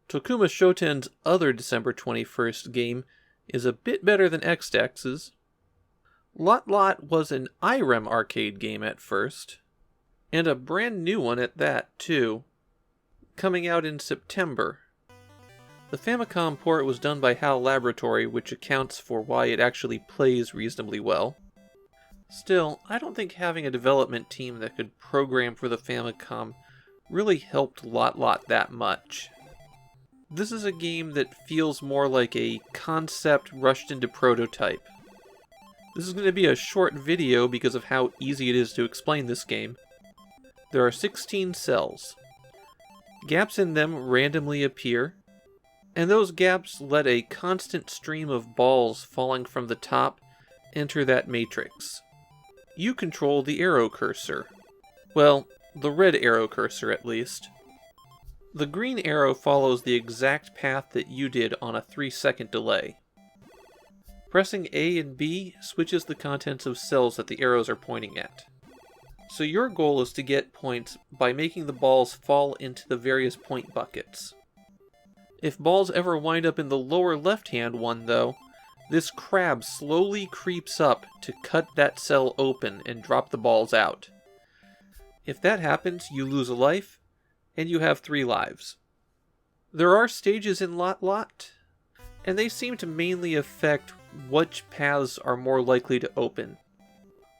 Tokuma Shoten's other December 21st game is a bit better than X-Dex's. Lot Lot was an IREM arcade game at first, and a brand new one at that, too, coming out in September. The Famicom port was done by HAL Laboratory, which accounts for why it actually plays reasonably well. Still, I don't think having a development team that could program for the Famicom really helped Lot Lot that much. This is a game that feels more like a concept rushed into prototype. This is going to be a short video because of how easy it is to explain this game. There are 16 cells. Gaps in them randomly appear, and those gaps let a constant stream of balls falling from the top enter that matrix. You control the arrow cursor. Well, the red arrow cursor at least. The green arrow follows the exact path that you did on a 3-second delay. Pressing A and B switches the contents of cells that the arrows are pointing at. So your goal is to get points by making the balls fall into the various point buckets. If balls ever wind up in the lower left-hand one, though, this crab slowly creeps up to cut that cell open and drop the balls out. If that happens, you lose a life, and you have 3 lives. There are stages in Lot Lot, and they seem to mainly affect which paths are more likely to open.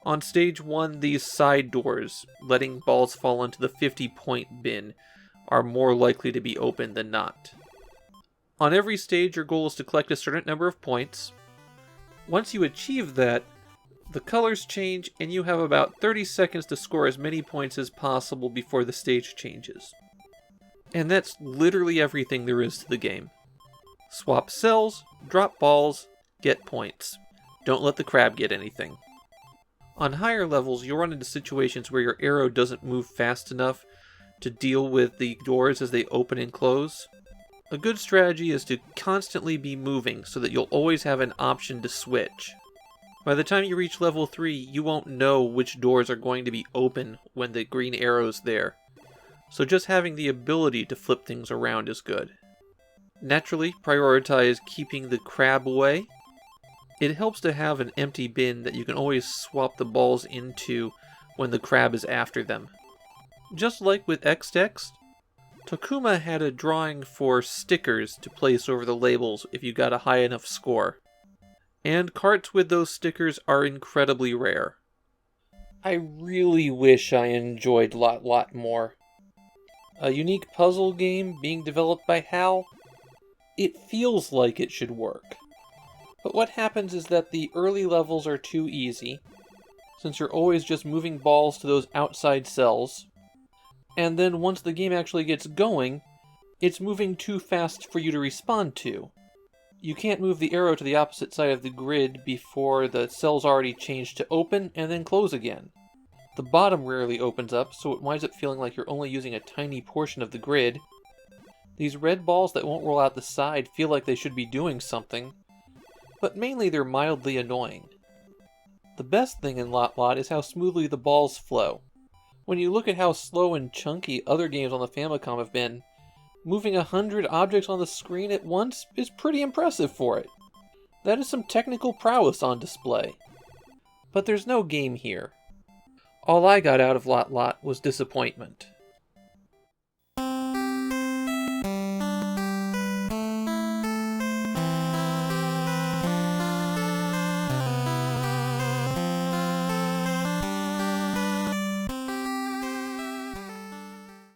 On stage 1, these side doors, letting balls fall into the 50-point bin, are more likely to be open than not. On every stage, your goal is to collect a certain number of points. Once you achieve that, the colors change, and you have about 30 seconds to score as many points as possible before the stage changes. And that's literally everything there is to the game. Swap cells, drop balls, get points. Don't let the crab get anything. On higher levels, you'll run into situations where your arrow doesn't move fast enough to deal with the doors as they open and close. A good strategy is to constantly be moving so that you'll always have an option to switch. By the time you reach level 3, you won't know which doors are going to be open when the green arrow's there. So just having the ability to flip things around is good. Naturally, prioritize keeping the crab away. It helps to have an empty bin that you can always swap the balls into when the crab is after them. Just like with X-Dex, Tokuma had a drawing for stickers to place over the labels if you got a high enough score. And carts with those stickers are incredibly rare. I really wish I enjoyed Lot Lot more. A unique puzzle game being developed by HAL? It feels like it should work. But what happens is that the early levels are too easy, since you're always just moving balls to those outside cells. And then once the game actually gets going, it's moving too fast for you to respond to. You can't move the arrow to the opposite side of the grid before the cell's already changed to open and then close again. The bottom rarely opens up, so it winds up feeling like you're only using a tiny portion of the grid. These red balls that won't roll out the side feel like they should be doing something, but mainly they're mildly annoying. The best thing in Lot Lot is how smoothly the balls flow. When you look at how slow and chunky other games on the Famicom have been, moving 100 objects on the screen at once is pretty impressive for it. That is some technical prowess on display. But there's no game here. All I got out of Lot Lot was disappointment.